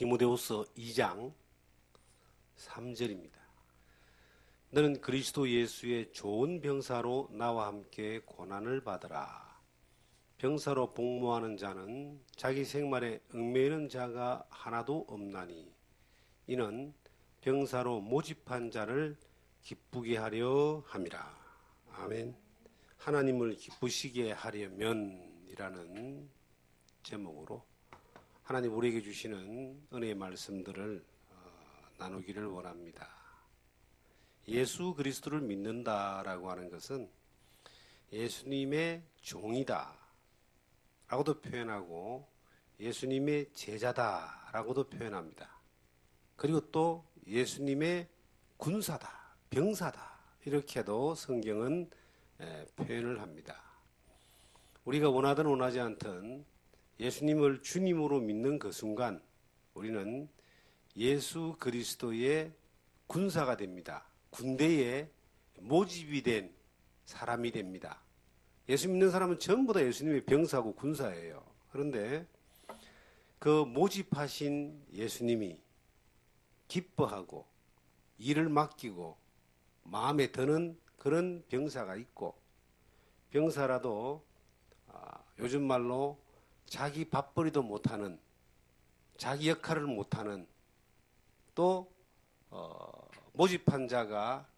디모데후서 2장 3절입니다. 너는 그리스도 예수의 좋은 병사로 나와 함께 고난을 받으라. 병사로 복무하는 자는 자기 생활에 얽매이는 자가 하나도 없나니 이는 병사로 모집한 자를 기쁘게 하려 함이라. 아멘. 하나님을 기쁘시게 하려면이라는 제목으로 하나님 우리에게 주시는 은혜의 말씀들을 나누기를 원합니다. 예수 그리스도를 믿는다라고 하는 것은 예수님의 종이다 라고도 표현하고 예수님의 제자다라고도 표현합니다. 그리고 또 예수님의 군사다, 병사다 이렇게도 성경은 표현을 합니다. 우리가 원하든 원하지 않든 예수님을 주님으로 믿는 그 순간 우리는 예수 그리스도의 군사가 됩니다. 군대에 모집이 된 사람이 됩니다. 예수 믿는 사람은 전부 다 예수님의 병사고 군사예요. 그런데 그 모집하신 예수님이 기뻐하고 일을 맡기고 마음에 드는 그런 병사가 있고, 병사라도 요즘 말로 자기 밥벌이도 못하는, 자기 역할을 못하는, 또 모집한 자가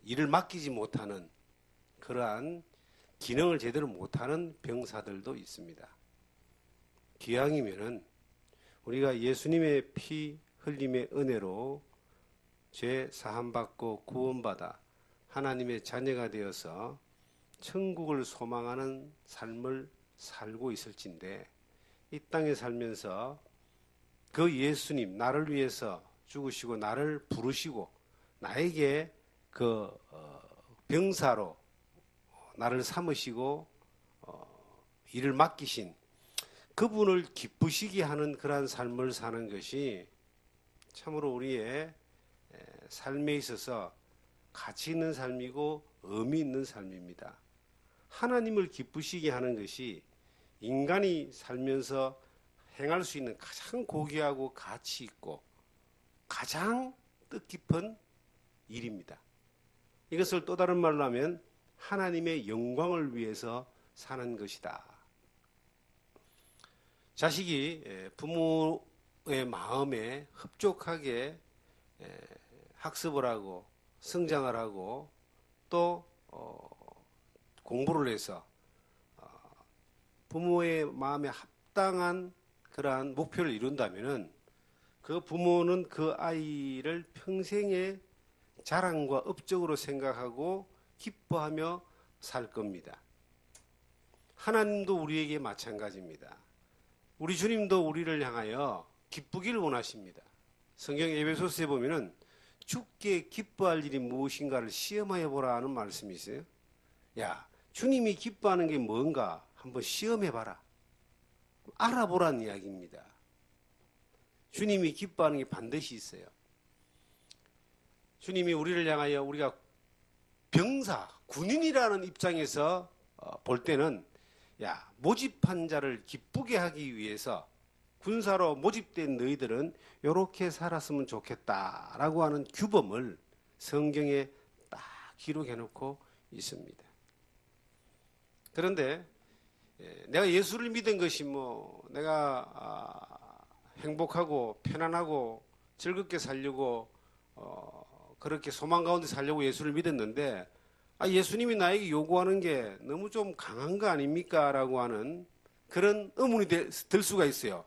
일을 맡기지 못하는 그러한 기능을 제대로 못하는 병사들도 있습니다. 기왕이면은 우리가 예수님의 피 흘림의 은혜로 죄 사함받고 구원받아 하나님의 자녀가 되어서 천국을 소망하는 삶을 살고 있을진데, 이 땅에 살면서 그 예수님, 나를 위해서 죽으시고 나를 부르시고 나에게 그 병사로 나를 삼으시고 일을 맡기신 그분을 기쁘시게 하는 그러한 삶을 사는 것이 참으로 우리의 삶에 있어서 가치 있는 삶이고 의미 있는 삶입니다. 하나님을 기쁘시게 하는 것이 인간이 살면서 행할 수 있는 가장 고귀하고 가치 있고 가장 뜻깊은 일입니다. 이것을 또 다른 말로 하면 하나님의 영광을 위해서 사는 것이다. 자식이 부모의 마음에 흡족하게 학습을 하고 성장을 하고 또 공부를 해서 부모의 마음에 합당한 그러한 목표를 이룬다면은 그 부모는 그 아이를 평생의 자랑과 업적으로 생각하고 기뻐하며 살 겁니다. 하나님도 우리에게 마찬가지입니다. 우리 주님도 우리를 향하여 기쁘기를 원하십니다. 성경 에베소서에 보면은 주께 기뻐할 일이 무엇인가를 시험하여 보라 하는 말씀이 있어요. 야, 주님이 기뻐하는 게 뭔가 한번 시험해봐라. 알아보라는 이야기입니다. 주님이 기뻐하는 게 반드시 있어요. 주님이 우리를 향하여 우리가 병사, 군인이라는 입장에서 볼 때는 야, 모집한 자를 기쁘게 하기 위해서 군사로 모집된 너희들은 이렇게 살았으면 좋겠다라고 하는 규범을 성경에 딱 기록해 놓고 있습니다. 그런데 내가 예수를 믿은 것이 내가 행복하고 편안하고 즐겁게 살려고 그렇게 소망 가운데 살려고 예수를 믿었는데 예수님이 나에게 요구하는 게 너무 좀 강한 거 아닙니까? 라고 하는 그런 의문이 들 수가 있어요.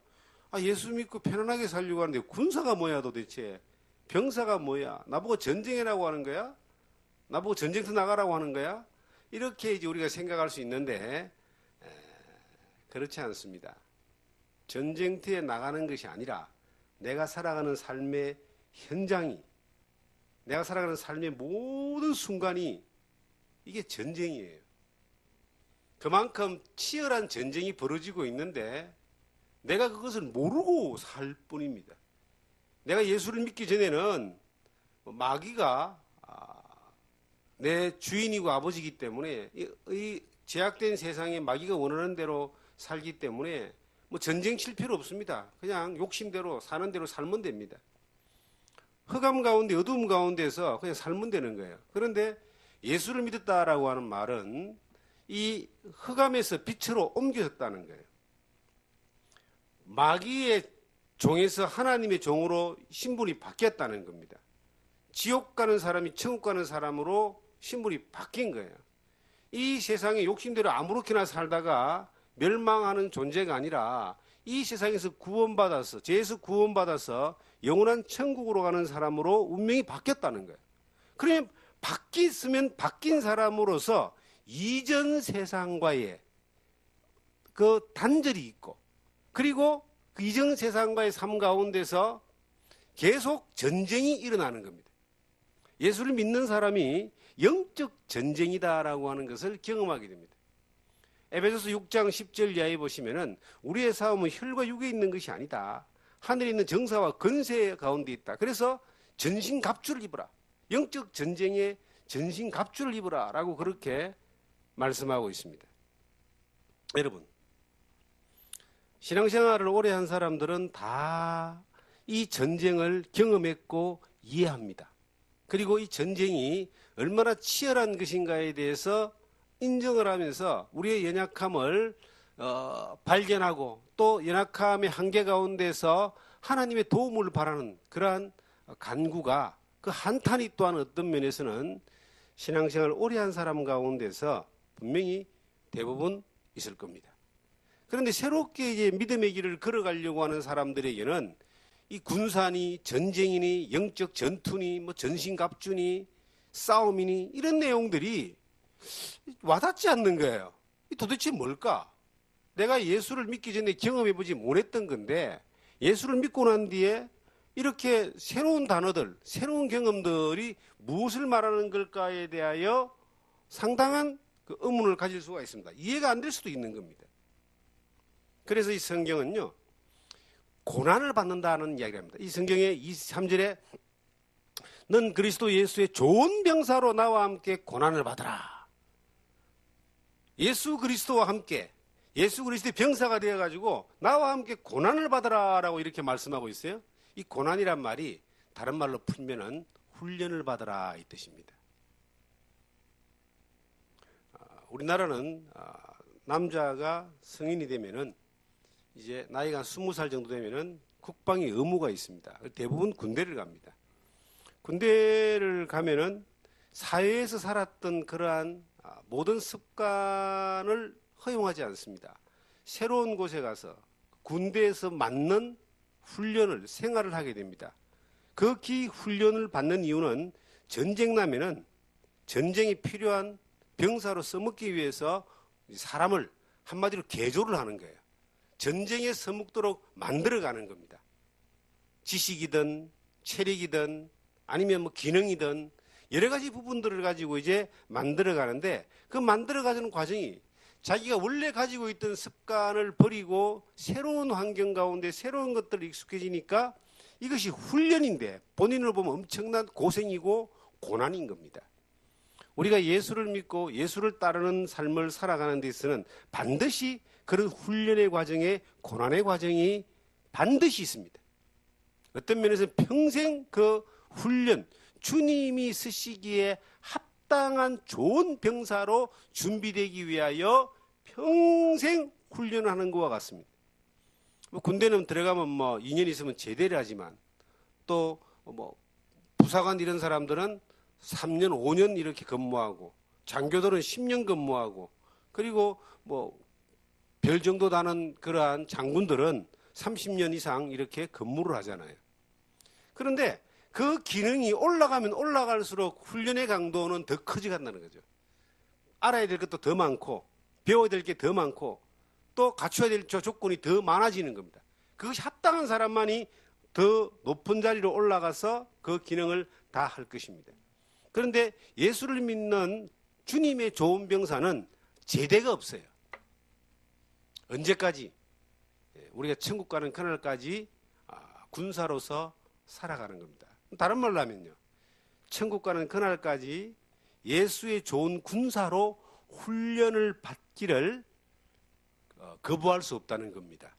예수 믿고 편안하게 살려고 하는데 군사가 뭐야 도대체? 병사가 뭐야? 나보고 전쟁해라고 하는 거야? 나보고 전쟁터 나가라고 하는 거야? 이렇게 이제 우리가 생각할 수 있는데 그렇지 않습니다. 전쟁터에 나가는 것이 아니라 내가 살아가는 삶의 현장이, 내가 살아가는 삶의 모든 순간이 이게 전쟁이에요. 그만큼 치열한 전쟁이 벌어지고 있는데 내가 그것을 모르고 살 뿐입니다. 내가 예수를 믿기 전에는 마귀가 내 주인이고 아버지이기 때문에 이 제약된 세상에 마귀가 원하는 대로 살기 때문에 뭐 전쟁 칠 필요 없습니다. 그냥 욕심대로 사는 대로 살면 됩니다. 흑암 가운데 어두움 가운데서 그냥 살면 되는 거예요. 그런데 예수를 믿었다라고 하는 말은 이 흑암에서 빛으로 옮겨졌다는 거예요. 마귀의 종에서 하나님의 종으로 신분이 바뀌었다는 겁니다. 지옥 가는 사람이 천국 가는 사람으로 신분이 바뀐 거예요. 이 세상에 욕심대로 아무렇게나 살다가 멸망하는 존재가 아니라 이 세상에서 구원받아서 죄에서 구원받아서 영원한 천국으로 가는 사람으로 운명이 바뀌었다는 거예요. 그러면 바뀐 사람으로서 이전 세상과의 그 단절이 있고, 그리고 그 이전 세상과의 삶 가운데서 계속 전쟁이 일어나는 겁니다. 예수를 믿는 사람이 영적 전쟁이다라고 하는 것을 경험하게 됩니다. 에베소서 6장 10절 이하에 보시면은 우리의 싸움은 혈과 육에 있는 것이 아니다. 하늘에 있는 정사와 권세 가운데 있다. 그래서 전신갑주를 입으라. 영적 전쟁에 전신갑주를 입으라 라고 그렇게 말씀하고 있습니다. 여러분, 신앙생활을 오래 한 사람들은 다 이 전쟁을 경험했고 이해합니다. 그리고 이 전쟁이 얼마나 치열한 것인가에 대해서 인정을 하면서 우리의 연약함을 발견하고 또 연약함의 한계 가운데서 하나님의 도움을 바라는 그러한 간구가, 그 한탄이 또한 어떤 면에서는 신앙생활을 오래 한 사람 가운데서 분명히 대부분 있을 겁니다. 그런데 새롭게 이제 믿음의 길을 걸어가려고 하는 사람들에게는 이 군사니 전쟁이니 영적 전투니 뭐 전신갑주니 싸움이니 이런 내용들이 와닿지 않는 거예요. 도대체 뭘까? 내가 예수를 믿기 전에 경험해보지 못했던 건데 예수를 믿고 난 뒤에 이렇게 새로운 단어들, 새로운 경험들이 무엇을 말하는 걸까에 대하여 상당한 그 의문을 가질 수가 있습니다. 이해가 안 될 수도 있는 겁니다. 그래서 이 성경은요, 고난을 받는다는 이야기를 합니다. 이 성경의 23절에 넌 그리스도 예수의 좋은 병사로 나와 함께 고난을 받으라. 예수 그리스도와 함께, 예수 그리스도의 병사가 되어가지고 나와 함께 고난을 받으라 라고 이렇게 말씀하고 있어요. 이 고난이란 말이 다른 말로 풀면은 훈련을 받으라 이 뜻입니다. 우리나라는 남자가 성인이 되면은 이제 나이가 20살 정도 되면은 국방의 의무가 있습니다. 대부분 군대를 갑니다. 군대를 가면은 사회에서 살았던 그러한 모든 습관을 허용하지 않습니다. 새로운 곳에 가서 군대에서 맞는 훈련을, 생활을 하게 됩니다. 그 훈련을 받는 이유는 전쟁 나면은 전쟁이 필요한 병사로 써먹기 위해서 사람을 한마디로 개조를 하는 거예요. 전쟁에 써먹도록 만들어가는 겁니다. 지식이든 체력이든 아니면 뭐 기능이든 여러 가지 부분들을 가지고 이제 만들어가는데 그 만들어가는 과정이 자기가 원래 가지고 있던 습관을 버리고 새로운 환경 가운데 새로운 것들을 익숙해지니까 이것이 훈련인데 본인을 보면 엄청난 고생이고 고난인 겁니다. 우리가 예수를 믿고 예수를 따르는 삶을 살아가는 데 있어서는 반드시 그런 훈련의 과정에 고난의 과정이 반드시 있습니다. 어떤 면에서 평생 그 훈련, 주님이 쓰시기에 합당한 좋은 병사로 준비되기 위하여 평생 훈련을 하는 것과 같습니다. 군대는 들어가면 뭐 2년 있으면 제대를 하지만 또 뭐 부사관 이런 사람들은 3년, 5년 이렇게 근무하고 장교들은 10년 근무하고 그리고 뭐 별 정도 다는 그러한 장군들은 30년 이상 이렇게 근무를 하잖아요. 그런데 그 기능이 올라가면 올라갈수록 훈련의 강도는 더 커져간다는 거죠. 알아야 될 것도 더 많고 배워야 될 게 더 많고 또 갖춰야 될 조건이 더 많아지는 겁니다. 그것이 합당한 사람만이 더 높은 자리로 올라가서 그 기능을 다 할 것입니다. 그런데 예수를 믿는 주님의 좋은 병사는 제대가 없어요. 언제까지? 우리가 천국 가는 그날까지 군사로서 살아가는 겁니다. 다른 말로 하면요, 천국 가는 그날까지 예수의 좋은 군사로 훈련을 받기를 거부할 수 없다는 겁니다.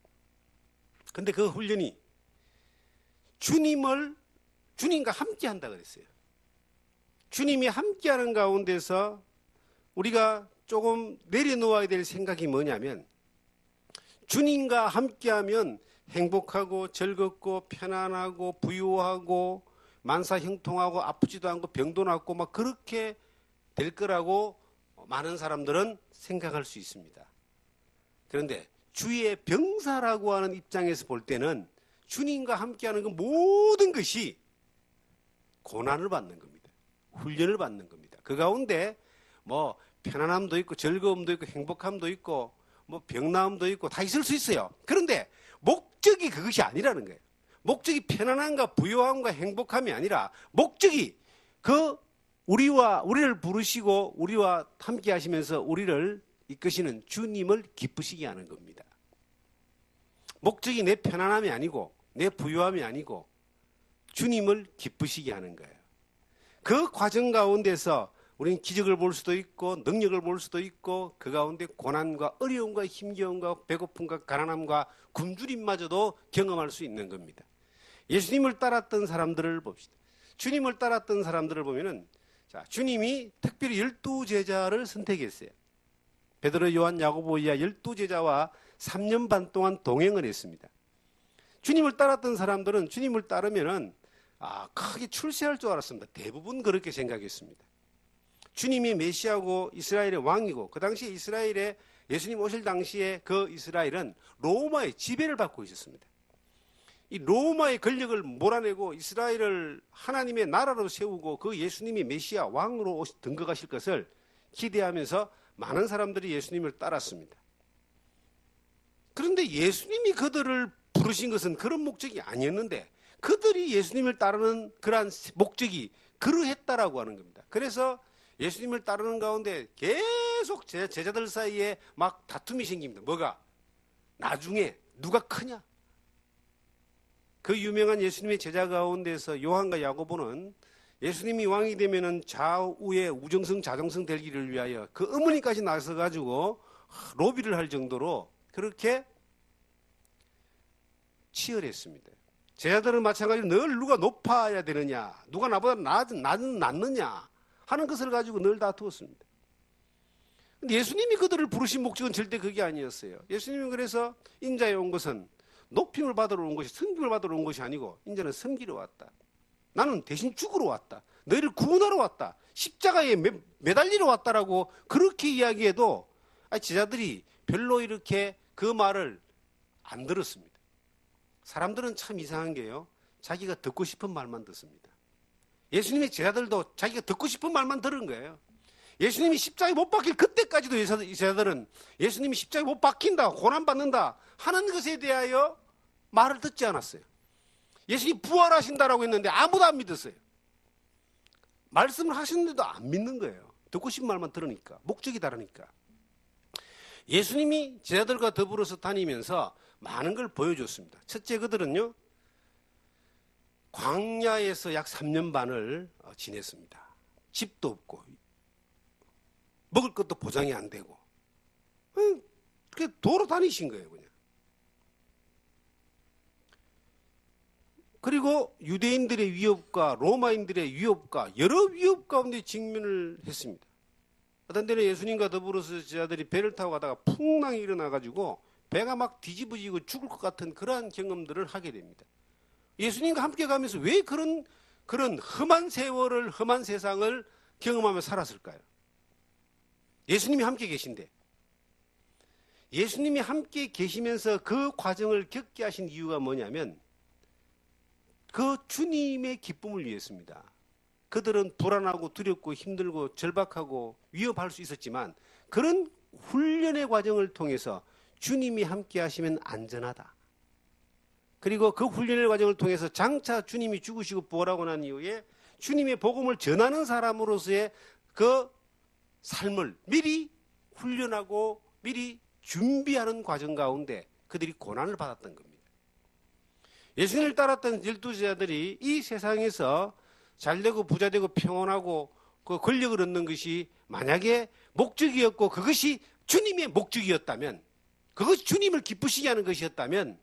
근데 그 훈련이 주님과 함께 한다 그랬어요. 주님이 함께하는 가운데서 우리가 조금 내려놓아야 될 생각이 뭐냐면, 주님과 함께하면 행복하고 즐겁고 편안하고 부유하고 만사형통하고 아프지도 않고 병도 낫고 막 그렇게 될 거라고 많은 사람들은 생각할 수 있습니다. 그런데 주의 병사라고 하는 입장에서 볼 때는 주님과 함께하는 그 모든 것이 고난을 받는 겁니다. 훈련을 받는 겁니다. 그 가운데 뭐 편안함도 있고 즐거움도 있고 행복함도 있고 뭐 병나음도 있고 다 있을 수 있어요. 그런데 목적이 그것이 아니라는 거예요. 목적이 편안함과 부요함과 행복함이 아니라 목적이 우리를 부르시고 우리와 함께 하시면서 우리를 이끄시는 주님을 기쁘시게 하는 겁니다. 목적이 내 편안함이 아니고 내 부요함이 아니고 주님을 기쁘시게 하는 거예요. 그 과정 가운데서 우리는 기적을 볼 수도 있고 능력을 볼 수도 있고 그 가운데 고난과 어려움과 힘겨움과 배고픔과 가난함과 굶주림마저도 경험할 수 있는 겁니다. 예수님을 따랐던 사람들을 봅시다. 주님을 따랐던 사람들을 보면은 주님이 특별히 12제자를 선택했어요. 베드로, 요한, 야고보, 이하 12제자와 3년 반 동안 동행을 했습니다. 주님을 따랐던 사람들은 주님을 따르면은 크게 출세할 줄 알았습니다. 대부분 그렇게 생각했습니다. 주님이 메시아고 이스라엘의 왕이고 그 당시 이스라엘에 예수님 오실 당시에 그 이스라엘은 로마의 지배를 받고 있었습니다. 이 로마의 권력을 몰아내고 이스라엘을 하나님의 나라로 세우고 그 예수님이 메시아 왕으로 등극하실 것을 기대하면서 많은 사람들이 예수님을 따랐습니다. 그런데 예수님이 그들을 부르신 것은 그런 목적이 아니었는데 그들이 예수님을 따르는 그러한 목적이 그러했다라고 하는 겁니다. 그래서 예수님을 따르는 가운데 계속 제자들 사이에 막 다툼이 생깁니다. 뭐가? 나중에 누가 크냐? 그 유명한 예수님의 제자 가운데서 요한과 야고보는 예수님이 왕이 되면은 좌우의 우정성 자정성 되기를 위하여 그 어머니까지 나서 가지고 로비를 할 정도로 그렇게 치열했습니다. 제자들은 마찬가지로 늘 누가 높아야 되느냐, 누가 나보다 낫느냐 하는 것을 가지고 늘 다투었습니다. 근데 예수님이 그들을 부르신 목적은 절대 그게 아니었어요. 예수님이 그래서 인자에 온 것은 높임을 받으러 온 것이, 섬김을 받으러 온 것이 아니고 인자는 섬기러 왔다. 나는 대신 죽으러 왔다. 너희를 구원하러 왔다. 십자가에 매달리러 왔다라고 그렇게 이야기해도 제자들이 별로 이렇게 그 말을 안 들었습니다. 사람들은 참 이상한 게요. 자기가 듣고 싶은 말만 듣습니다. 예수님의 제자들도 자기가 듣고 싶은 말만 들은 거예요. 예수님이 십자가에 못 박힐 그때까지도 이 제자들은 예수님이 십자가에 못 박힌다, 고난받는다 하는 것에 대하여 말을 듣지 않았어요. 예수님이 부활하신다라고 했는데 아무도 안 믿었어요. 말씀을 하시는데도 안 믿는 거예요. 듣고 싶은 말만 들으니까, 목적이 다르니까. 예수님이 제자들과 더불어서 다니면서 많은 걸 보여줬습니다. 첫째, 그들은요, 광야에서 약 3년 반을 지냈습니다. 집도 없고 먹을 것도 보장이 안 되고 그게 도로 다니신 거예요, 그냥. 그리고 유대인들의 위협과 로마인들의 위협과 여러 위협 가운데 직면을 했습니다. 어떤 때는 예수님과 더불어서 제자들이 배를 타고 가다가 풍랑이 일어나가지고 배가 막 뒤집어지고 죽을 것 같은 그러한 경험들을 하게 됩니다. 예수님과 함께 가면서 왜 그런 험한 세월을, 험한 세상을 경험하며 살았을까요? 예수님이 함께 계신데, 예수님이 함께 계시면서 그 과정을 겪게 하신 이유가 뭐냐면 그 주님의 기쁨을 위해서입니다. 그들은 불안하고 두렵고 힘들고 절박하고 위협할 수 있었지만 그런 훈련의 과정을 통해서 주님이 함께 하시면 안전하다. 그리고 그 훈련의 과정을 통해서 장차 주님이 죽으시고 부활하고 난 이후에 주님의 복음을 전하는 사람으로서의 그 삶을 미리 훈련하고 미리 준비하는 과정 가운데 그들이 고난을 받았던 겁니다. 예수님을 따랐던 12제자들이 이 세상에서 잘되고 부자되고 평온하고 그 권력을 얻는 것이 만약에 목적이었고 그것이 주님의 목적이었다면, 그것이 주님을 기쁘시게 하는 것이었다면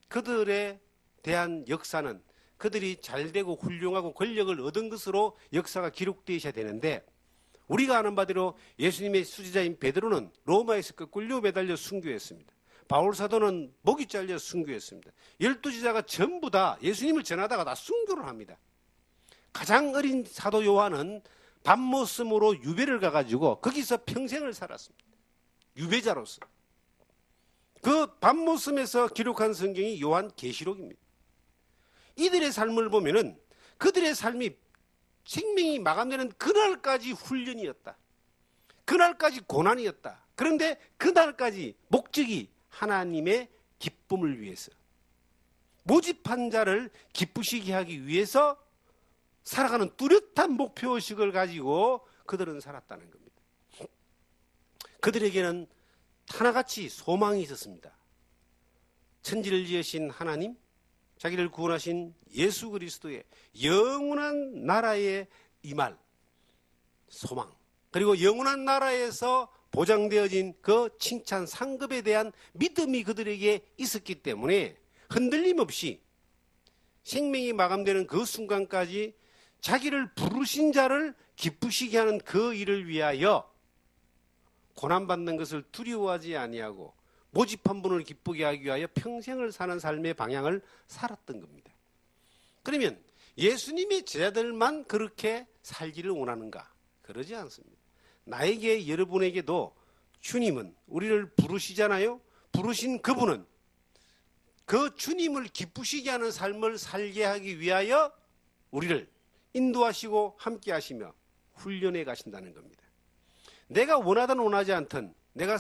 그들에 대한 역사는 그들이 잘되고 훌륭하고 권력을 얻은 것으로 역사가 기록되어야 되는데, 우리가 아는 바대로 예수님의 수제자인 베드로는 로마에서 거꾸로 매달려 순교했습니다. 바울 사도는 목이 잘려 순교했습니다. 12제자가 전부 다 예수님을 전하다가 다 순교를 합니다. 가장 어린 사도 요한은 밤모섬으로 유배를 가가지고 거기서 평생을 살았습니다. 유배자로서. 그 밤모섬에서 기록한 성경이 요한계시록입니다. 이들의 삶을 보면은 그들의 삶이 생명이 마감되는 그날까지 훈련이었다. 그날까지 고난이었다. 그런데 그날까지 목적이 하나님의 기쁨을 위해서, 모집한 자를 기쁘시게 하기 위해서 살아가는 뚜렷한 목표의식을 가지고 그들은 살았다는 겁니다. 그들에게는 하나같이 소망이 있었습니다. 천지를 지으신 하나님, 자기를 구원하신 예수 그리스도의 영원한 나라에 임할 소망, 그리고 영원한 나라에서 보장되어진 그 칭찬 상급에 대한 믿음이 그들에게 있었기 때문에 흔들림 없이 생명이 마감되는 그 순간까지 자기를 부르신 자를 기쁘시게 하는 그 일을 위하여 고난받는 것을 두려워하지 아니하고 모집한 분을 기쁘게 하기 위하여 평생을 사는 삶의 방향을 살았던 겁니다. 그러면 예수님의 제자들만 그렇게 살기를 원하는가? 그러지 않습니다. 나에게, 여러분에게도 주님은 우리를 부르시잖아요. 부르신 그분은 그 주님을 기쁘시게 하는 삶을 살게 하기 위하여 우리를 인도하시고 함께 하시며 훈련해 가신다는 겁니다. 내가 원하든 원하지 않든 내가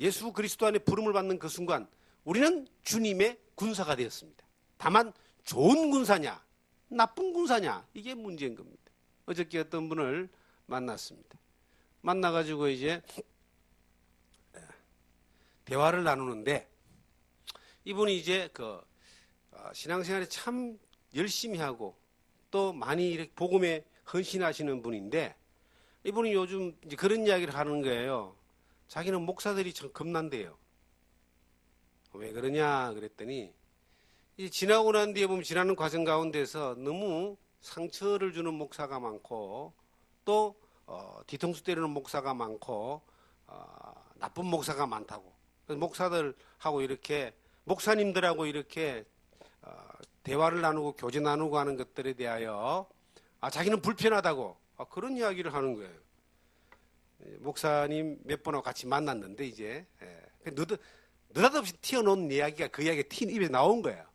예수 그리스도 안에 부름을 받는 그 순간 우리는 주님의 군사가 되었습니다. 다만 좋은 군사냐 나쁜 군사냐 이게 문제인 겁니다. 어저께 어떤 분을 만났습니다. 만나가지고 이제 대화를 나누는데 이분이 이제 신앙생활에 참 열심히 하고 또 많이 이렇게 복음에 헌신하시는 분인데, 이분이 요즘 이제 그런 이야기를 하는 거예요. 자기는 목사들이 참 겁난대요. 왜 그러냐 그랬더니 이제 지나고 난 뒤에 보면 지나는 과정 가운데서 너무 상처를 주는 목사가 많고 또 뒤통수 때리는 목사가 많고 나쁜 목사가 많다고. 그래서 목사들하고 이렇게 목사님들하고 이렇게 대화를 나누고 교제 나누고 하는 것들에 대하여 자기는 불편하다고 그런 이야기를 하는 거예요. 목사님 몇 번하고 같이 만났는데 이제 느닷없이 튀어놓은 이야기가 그 이야기가 튄 입에 나온 거예요.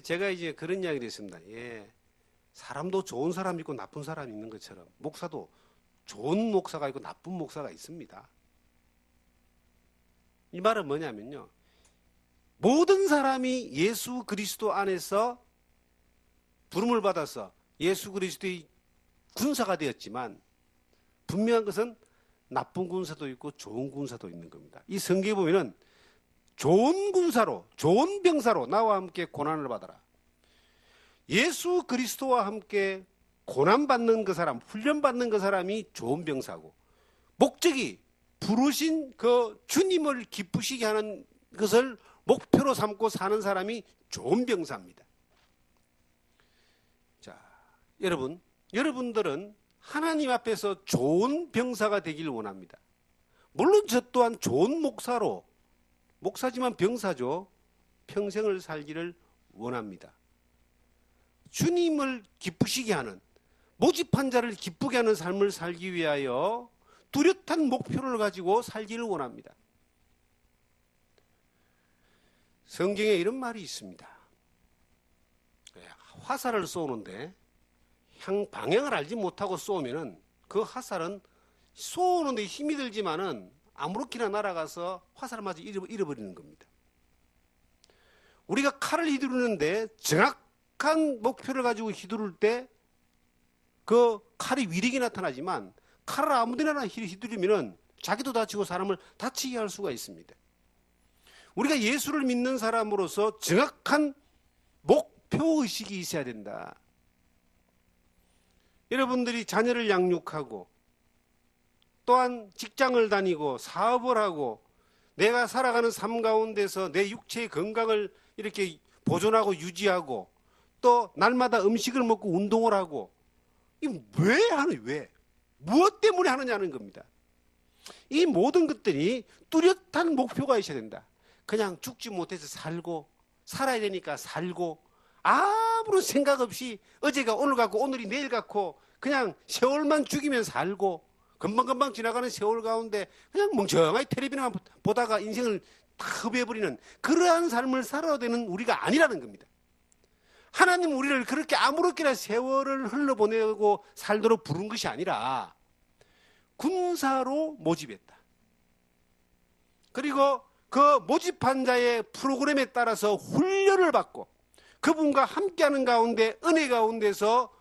제가 이제 그런 이야기를 했습니다. 예, 사람도 좋은 사람 있고 나쁜 사람이 있는 것처럼 목사도 좋은 목사가 있고 나쁜 목사가 있습니다. 이 말은 뭐냐면요, 모든 사람이 예수 그리스도 안에서 부름을 받아서 예수 그리스도의 군사가 되었지만 분명한 것은 나쁜 군사도 있고 좋은 군사도 있는 겁니다. 이 성경에 보면은 좋은 군사로, 좋은 병사로 나와 함께 고난을 받아라. 예수 그리스도와 함께 고난받는 그 사람, 훈련받는 그 사람이 좋은 병사고, 목적이 부르신 그 주님을 기쁘시게 하는 것을 목표로 삼고 사는 사람이 좋은 병사입니다. 자, 여러분들은 하나님 앞에서 좋은 병사가 되기를 원합니다. 물론 저 또한 좋은 목사지만 병사죠. 평생을 살기를 원합니다. 주님을 기쁘시게 하는, 모집한 자를 기쁘게 하는 삶을 살기 위하여 뚜렷한 목표를 가지고 살기를 원합니다. 성경에 이런 말이 있습니다. 화살을 쏘는데 방향을 알지 못하고 쏘면은 그 화살은 쏘는데 힘이 들지만은 아무렇게나 날아가서 화살을 맞아 잃어버리는 겁니다. 우리가 칼을 휘두르는데 정확한 목표를 가지고 휘두를 때 그 칼이 위력이 나타나지만 칼을 아무데나 휘두르면은 자기도 다치고 사람을 다치게 할 수가 있습니다. 우리가 예수를 믿는 사람으로서 정확한 목표의식이 있어야 된다. 여러분들이 자녀를 양육하고 또한 직장을 다니고 사업을 하고 내가 살아가는 삶 가운데서 내 육체의 건강을 이렇게 보존하고 유지하고 또 날마다 음식을 먹고 운동을 하고 이 왜? 무엇 때문에 하느냐는 겁니다. 이 모든 것들이 뚜렷한 목표가 있어야 된다. 그냥 죽지 못해서 살고 살아야 되니까 살고 아무런 생각 없이 어제가 오늘 같고 오늘이 내일 같고 그냥 세월만 죽이면 살고 금방금방 지나가는 세월 가운데 그냥 멍청하게 텔레비전만 보다가 인생을 다 허비해버리는 그러한 삶을 살아야 되는 우리가 아니라는 겁니다. 하나님 우리를 그렇게 아무렇게나 세월을 흘러보내고 살도록 부른 것이 아니라 군사로 모집했다. 그리고 그 모집한 자의 프로그램에 따라서 훈련을 받고 그분과 함께하는 가운데 은혜 가운데서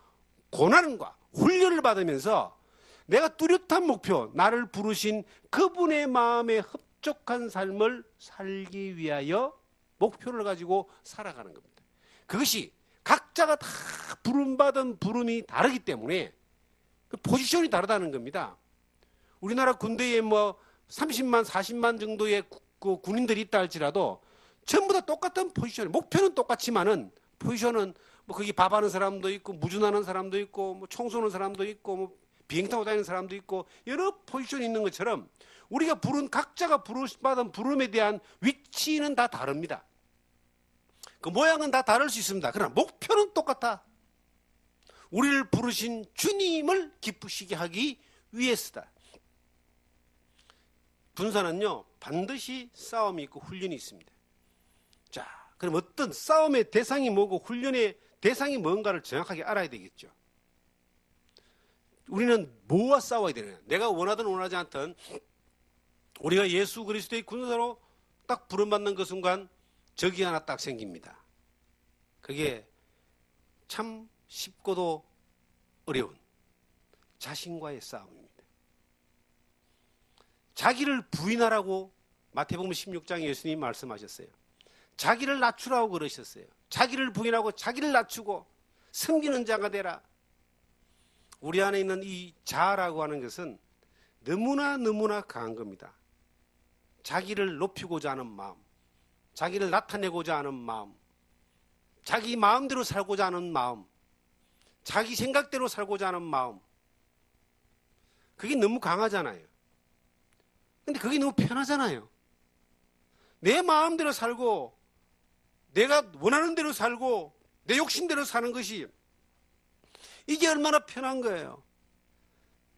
고난과 훈련을 받으면서 내가 뚜렷한 목표, 나를 부르신 그분의 마음에 흡족한 삶을 살기 위하여 목표를 가지고 살아가는 겁니다. 그것이 각자가 다 부름받은 부름이 다르기 때문에 그 포지션이 다르다는 겁니다. 우리나라 군대에 뭐 30만, 40만 정도의 그 군인들이 있다 할지라도 전부 다 똑같은 포지션, 목표는 똑같지만은 포지션은 뭐 거기 밥하는 사람도 있고 무준하는 사람도 있고 뭐 청소하는 사람도 있고 뭐 비행기 타고 다니는 사람도 있고 여러 포지션이 있는 것처럼 우리가 각자가 받은 부름에 대한 위치는 다 다릅니다. 그 모양은 다 다를 수 있습니다. 그러나 목표는 똑같아. 우리를 부르신 주님을 기쁘시게 하기 위해서다. 군사는요 반드시 싸움이 있고 훈련이 있습니다. 자, 그럼 어떤 싸움의 대상이 뭐고 훈련의 대상이 뭔가를 정확하게 알아야 되겠죠. 우리는 뭐와 싸워야 되느냐. 내가 원하든 원하지 않든 우리가 예수 그리스도의 군사로 딱 부름받는 그 순간 적이 하나 딱 생깁니다. 그게 참 쉽고도 어려운 자신과의 싸움입니다. 자기를 부인하라고 마태복음 16장에 예수님이 말씀하셨어요. 자기를 낮추라고 그러셨어요. 자기를 부인하고 자기를 낮추고 섬기는 자가 되라. 우리 안에 있는 이 자라고 하는 것은 너무나 강한 겁니다. 자기를 높이고자 하는 마음, 자기를 나타내고자 하는 마음, 자기 마음대로 살고자 하는 마음, 자기 생각대로 살고자 하는 마음. 그게 너무 강하잖아요. 근데 그게 너무 편하잖아요. 내 마음대로 살고 내가 원하는 대로 살고 내 욕심대로 사는 것이 이게 얼마나 편한 거예요.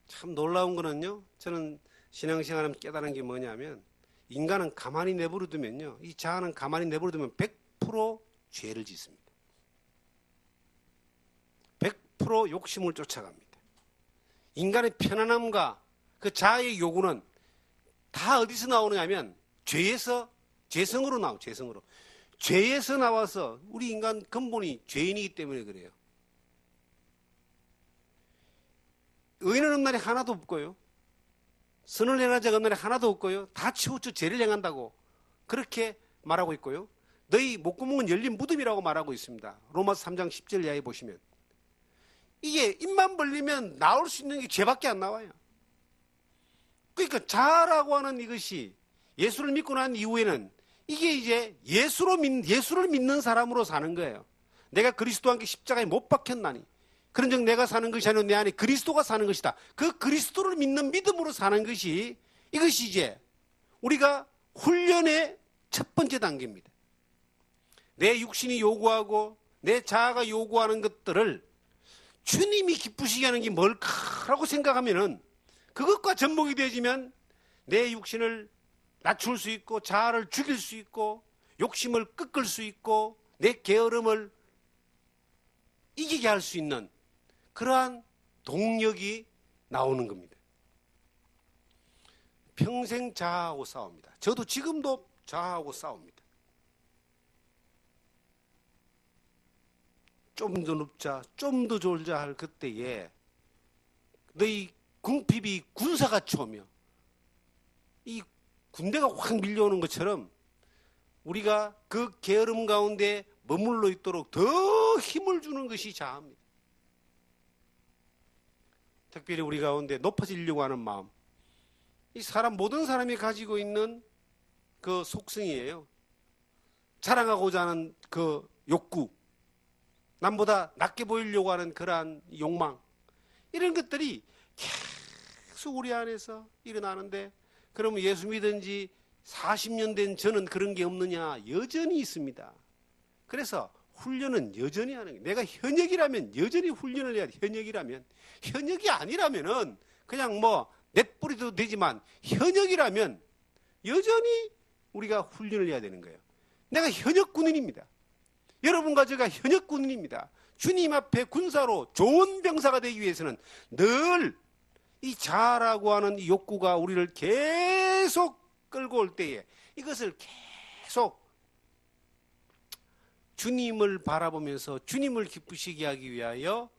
참 놀라운 거는요. 저는 신앙생활을 깨달은 게 뭐냐면 인간은 가만히 내버려두면요. 이 자아는 가만히 내버려두면 100% 죄를 짓습니다. 100% 욕심을 쫓아갑니다. 인간의 편안함과 그 자아의 요구는 다 어디서 나오느냐면 죄성으로 나와요. 죄성으로. 죄에서 나와서 우리 인간 근본이 죄인이기 때문에 그래요. 의인은 없는 날이 하나도 없고요. 선을 행한 자가 없는 날이 하나도 없고요. 다 치우쳐 죄를 행한다고 그렇게 말하고 있고요. 너희 목구멍은 열린 무덤이라고 말하고 있습니다. 로마서 3장 10절 이하에 보시면 이게 입만 벌리면 나올 수 있는 게 죄밖에 안 나와요. 그러니까 자아라고 하는 이것이 예수를 믿고 난 이후에는 이게 이제 예수를 믿는 사람으로 사는 거예요. 내가 그리스도와 함께 십자가에 못 박혔나니 그런즉 내가 사는 것이 아니라 내 안에 그리스도가 사는 것이다. 그 그리스도를 믿는 믿음으로 사는 것이 이것이 이제 우리가 훈련의 첫 번째 단계입니다. 내 육신이 요구하고 내 자아가 요구하는 것들을 주님이 기쁘시게 하는 게 뭘까라고 생각하면은 그것과 접목이 되어지면 내 육신을 낮출 수 있고 자아를 죽일 수 있고 욕심을 꺾을 수 있고 내 게으름을 이기게 할 수 있는 그러한 동력이 나오는 겁니다. 평생 자아하고 싸웁니다. 저도 지금도 자아하고 싸웁니다. 좀 더 높자, 좀 더 졸자 할 그때에 너희 궁핍이 군사같이 오며 이 군대가 확 밀려오는 것처럼 우리가 그 게으름 가운데 머물러 있도록 더 힘을 주는 것이 자아입니다. 특별히 우리 가운데 높아지려고 하는 마음, 이 모든 사람이 가지고 있는 그 속성이에요. 자랑하고자 하는 그 욕구, 남보다 낫게 보이려고 하는 그러한 욕망, 이런 것들이 계속 우리 안에서 일어나는데, 그러면 예수 믿은 지 40년 된 저는 그런 게 없느냐? 여전히 있습니다. 그래서 훈련은 여전히 하는 거예요. 내가 현역이라면 여전히 훈련을 해야 돼. 현역이라면. 현역이 아니라면은 그냥 뭐 넷뿌리도 되지만, 현역이라면 여전히 우리가 훈련을 해야 되는 거예요. 내가 현역 군인입니다. 여러분과 제가 현역 군인입니다. 주님 앞에 군사로 좋은 병사가 되기 위해서는 늘 이 자아라고 하는 이 욕구가 우리를 계속 끌고 올 때에 이것을 계속 주님을 바라보면서 주님을 기쁘시게 하기 위하여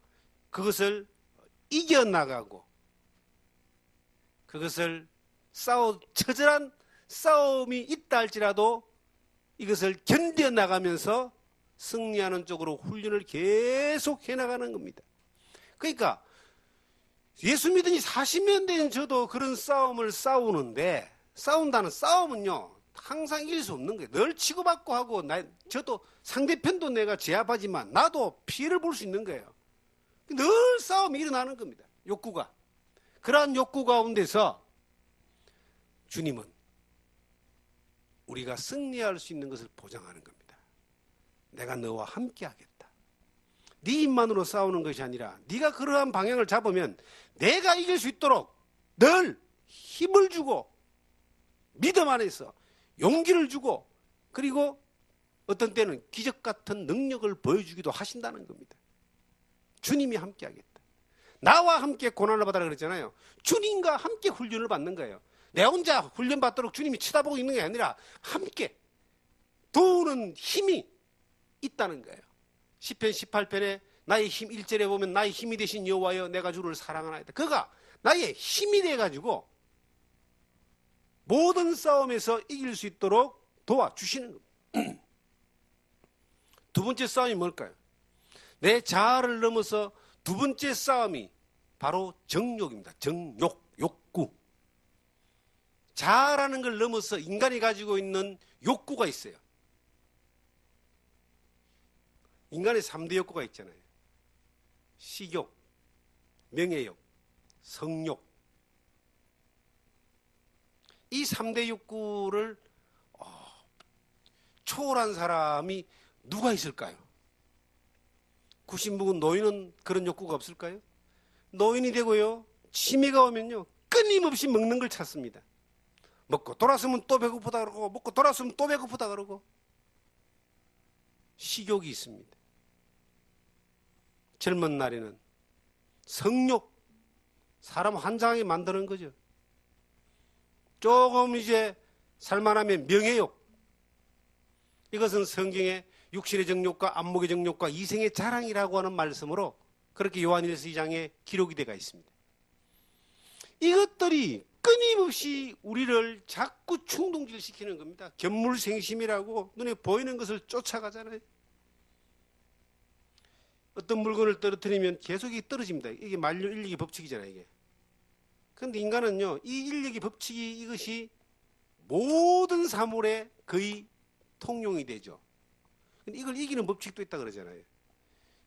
그것을 이겨나가고, 그것을 처절한 싸움이 있다 할지라도 이것을 견뎌나가면서 승리하는 쪽으로 훈련을 계속 해나가는 겁니다. 그러니까 예수 믿은 지 40년 된 저도 그런 싸움을 싸우는데, 싸운다는 싸움은요 항상 이길 수 없는 거예요. 늘 치고받고 하고, 저도 상대편도 내가 제압하지만 나도 피해를 볼 수 있는 거예요. 늘 싸움이 일어나는 겁니다. 욕구가. 그러한 욕구 가운데서 주님은 우리가 승리할 수 있는 것을 보장하는 겁니다. 내가 너와 함께 하겠다. 네 힘만으로 싸우는 것이 아니라 네가 그러한 방향을 잡으면 내가 이길 수 있도록 늘 힘을 주고, 믿음 안에서 용기를 주고, 그리고 어떤 때는 기적 같은 능력을 보여주기도 하신다는 겁니다. 주님이 함께 하겠다. 나와 함께 고난을 받아라 그랬잖아요. 주님과 함께 훈련을 받는 거예요. 내 혼자 훈련 받도록 주님이 쳐다보고 있는 게 아니라 함께 도우는 힘이 있다는 거예요. 시편 18편에 나의 힘 1절에 보면 나의 힘이 되신 여호와여 내가 주를 사랑하나이다. 그가 나의 힘이 돼가지고 모든 싸움에서 이길 수 있도록 도와주시는 겁니다. 두 번째 싸움이 뭘까요? 내 자아를 넘어서 두 번째 싸움이 바로 정욕입니다. 정욕, 욕구. 자아라는 걸 넘어서 인간이 가지고 있는 욕구가 있어요. 인간의 3대 욕구가 있잖아요. 식욕, 명예욕, 성욕. 이 3대 욕구를 초월한 사람이 누가 있을까요? 구신부군 노인은 그런 욕구가 없을까요? 노인이 되고요, 치매가 오면요 끊임없이 먹는 걸 찾습니다. 먹고 돌아서면 또 배고프다 그러고, 먹고 돌아서면 또 배고프다 그러고. 식욕이 있습니다. 젊은 날에는 성욕, 사람 환장하게 만드는 거죠. 조금 이제 살만하면 명예욕. 이것은 성경에 육신의 정욕과 안목의 정욕과 이생의 자랑이라고 하는 말씀으로 그렇게 요한일서 2장에 기록이 되어 있습니다. 이것들이 끊임없이 우리를 자꾸 충동질시키는 겁니다. 견물생심이라고 눈에 보이는 것을 쫓아가잖아요. 어떤 물건을 떨어뜨리면 계속 이게 떨어집니다. 이게 만류 인력의 법칙이잖아요, 이게. 그런데 인간은요, 이 인력의 법칙이 이것이 모든 사물에 거의 통용이 되죠. 근데 이걸 이기는 법칙도 있다 그러잖아요.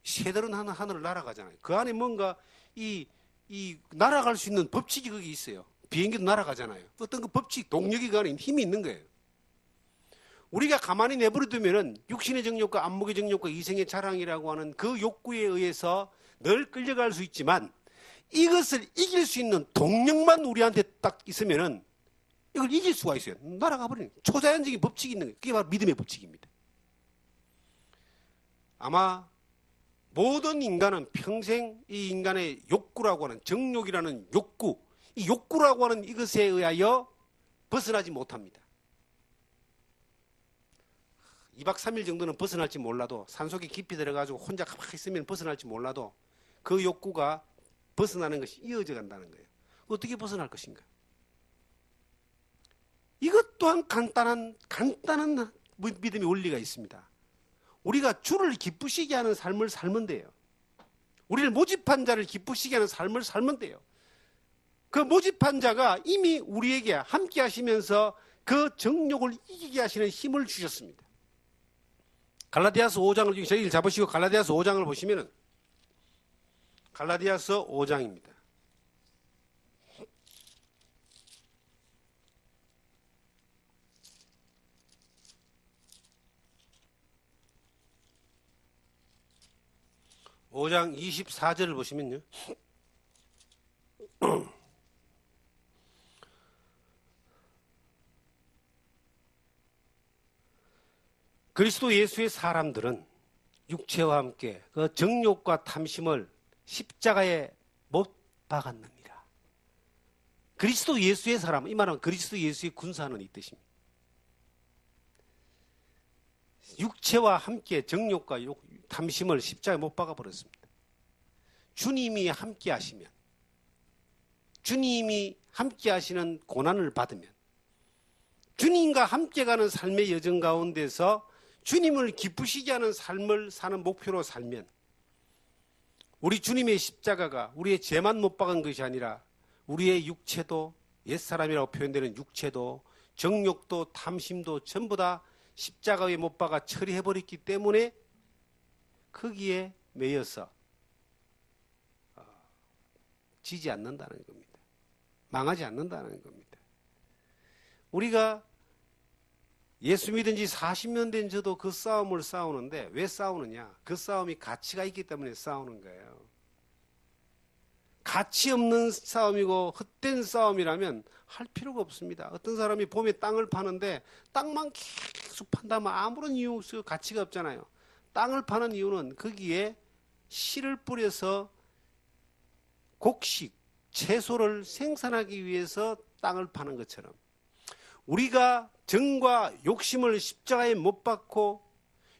새들은 하늘을 날아가잖아요. 그 안에 뭔가 이 날아갈 수 있는 법칙이 거기 있어요. 비행기도 날아가잖아요. 어떤 그 법칙, 동력이 그 안에 힘이 있는 거예요. 우리가 가만히 내버려두면은 육신의 정욕과 안목의 정욕과 이생의 자랑이라고 하는 그 욕구에 의해서 늘 끌려갈 수 있지만, 이것을 이길 수 있는 동력만 우리한테 딱 있으면은 이걸 이길 수가 있어요. 날아가 버리는 초자연적인 법칙이 있는 거예요. 그게 바로 믿음의 법칙입니다. 아마 모든 인간은 평생 이 인간의 욕구라고 하는, 정욕이라는 욕구, 이 욕구라고 하는 이것에 의하여 벗어나지 못합니다. 2박 3일 정도는 벗어날지 몰라도, 산속에 깊이 들어가지고 혼자 가만히 있으면 벗어날지 몰라도 그 욕구가 벗어나는 것이 이어져 간다는 거예요. 어떻게 벗어날 것인가? 이것 또한 간단한 믿음의 원리가 있습니다. 우리가 주를 기쁘시게 하는 삶을 살면 돼요. 우리를 모집한 자를 기쁘시게 하는 삶을 살면 돼요. 그 모집한 자가 이미 우리에게 함께 하시면서 그 정욕을 이기게 하시는 힘을 주셨습니다. 갈라디아서 5장을 저희를 잡으시고 갈라디아서 5장을 보시면은 갈라디아서 5장입니다. 오장 24절을 보시면요. 그리스도 예수의 사람들은 육체와 함께 그 정욕과 탐심을 십자가에 못 박았느니라. 그리스도 예수의 사람, 이 말은 그리스도 예수의 군사는 이 뜻입니다. 육체와 함께 정욕과 탐심을 십자가에 못 박아버렸습니다. 주님이 함께 하시면, 주님이 함께 하시는 고난을 받으면, 주님과 함께 가는 삶의 여정 가운데서 주님을 기쁘시게 하는 삶을 사는 목표로 살면, 우리 주님의 십자가가 우리의 죄만 못 박은 것이 아니라 우리의 육체도, 옛사람이라고 표현되는 육체도, 정욕도, 탐심도 전부 다 십자가에 못 박아 처리해버렸기 때문에 거기에 매여서 지지 않는다는 겁니다. 망하지 않는다는 겁니다. 우리가 예수 믿은 지 40년 된 저도 그 싸움을 싸우는데 왜 싸우느냐? 그 싸움이 가치가 있기 때문에 싸우는 거예요. 가치 없는 싸움이고 헛된 싸움이라면 할 필요가 없습니다. 어떤 사람이 봄에 땅을 파는데 땅만 계속 판다면 아무런 이유 없어요. 가치가 없잖아요. 땅을 파는 이유는 거기에 씨를 뿌려서 곡식, 채소를 생산하기 위해서 땅을 파는 것처럼 우리가 정과 욕심을 십자가에 못 박고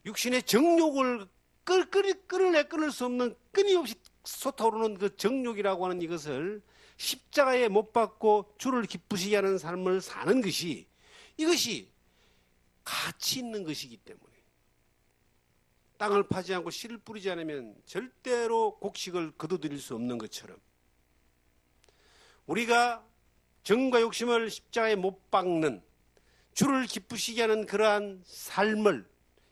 육신의 정욕을 끊을 수 없는 끊임없이 솟아오르는 그 정욕이라고 하는 이것을 십자가에 못 박고 주를 기쁘시게 하는 삶을 사는 것이 이것이 가치 있는 것이기 때문에 땅을 파지 않고 씨를 뿌리지 않으면 절대로 곡식을 거둬들일 수 없는 것처럼 우리가 정과 욕심을 십자가에 못 박는 주를 기쁘시게 하는 그러한 삶을